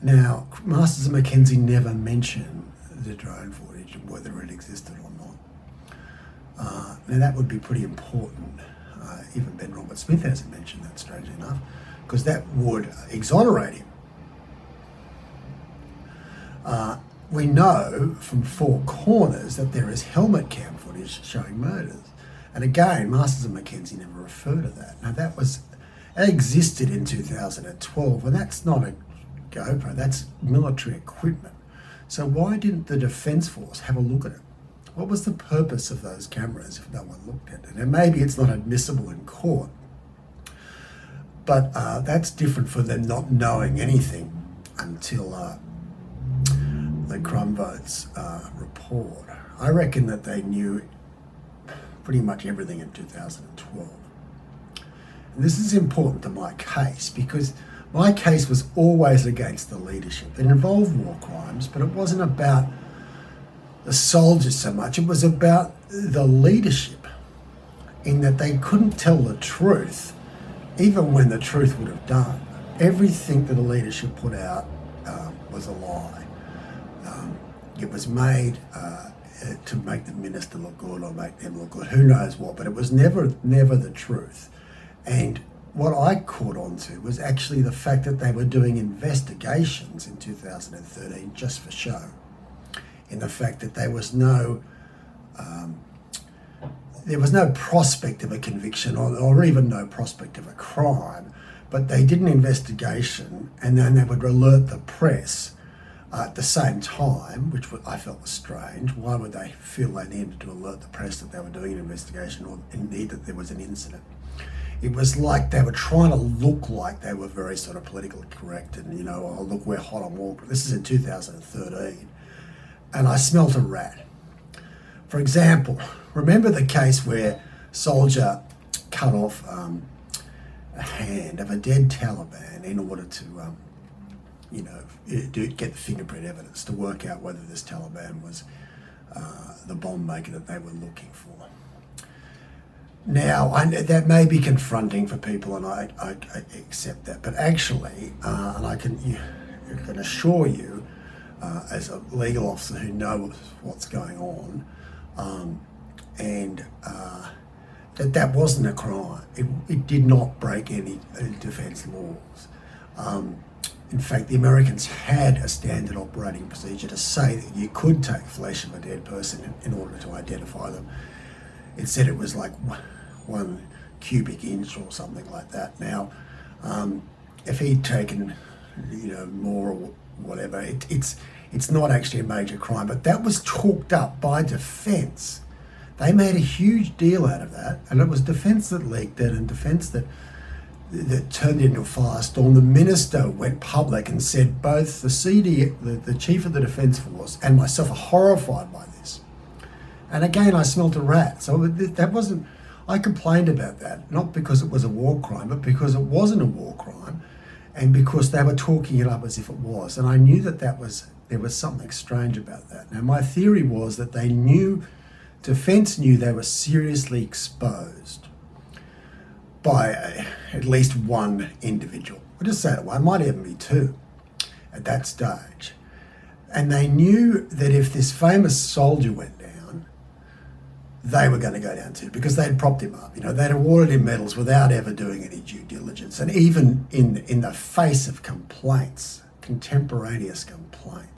Now, Masters and Mackenzie never mention the drone footage and whether it existed or not. Now that would be pretty important. Even Ben Robert Smith hasn't mentioned that, strangely enough, because that would exonerate him. We know from Four Corners that there is helmet cam footage showing murders. And again, Masters and Mackenzie never refer to that. Now that existed in 2012, and that's not a GoPro, that's military equipment. So why didn't the Defence Force have a look at it? What was the purpose of those cameras if no one looked at it? And maybe it's not admissible in court, but that's different for them not knowing anything until the Crumb Votes report. I reckon that they knew pretty much everything in 2012. And this is important to my case because my case was always against the leadership. It involved war crimes, but it wasn't about the soldiers so much. It was about the leadership, in that they couldn't tell the truth, even when the truth would have done. Everything that the leadership put out was a lie. It was made to make the minister look good or make them look good, who knows what, but it was never the truth. And what I caught on to was actually the fact that they were doing investigations in 2013 just for show, in the fact that there was no prospect of a conviction or even no prospect of a crime, but they did an investigation and then they would alert the press at the same time, which I felt was strange. Why would they feel they needed to alert the press that they were doing an investigation or indeed that there was an incident? It was like they were trying to look like they were very sort of politically correct and, oh, look, we're hot on war. This is in 2013. And I smelt a rat. For example, remember the case where a soldier cut off a hand of a dead Taliban in order to, get the fingerprint evidence to work out whether this Taliban was the bomb maker that they were looking for. Now, that may be confronting for people, and I accept that, but actually, and I can assure you, as a legal officer who knows what's going on, that wasn't a crime. It did not break any defence laws. In fact, the Americans had a standard operating procedure to say that you could take flesh of a dead person in order to identify them. It said it was like 1 cubic inch or something like that. Now, if he'd taken, more or whatever, it's not actually a major crime, but that was chalked up by Defence. They made a huge deal out of that, and it was Defence that leaked it, and Defence that turned it into a firestorm. The minister went public and said both the CD, the chief of the Defence Force, and myself are horrified by this. And again, I smelt a rat. So that wasn't, I complained about that, not because it was a war crime, but because it wasn't a war crime, and because they were talking it up as if it was. And I knew that there was something strange about that. Now, my theory was that Defence knew they were seriously exposed by at least one individual. I'll just say it one, might even be two at that stage. And they knew that if this famous soldier went down, they were going to go down too, because they'd propped him up. They'd awarded him medals without ever doing any due diligence, and even in the face of complaints, contemporaneous complaints.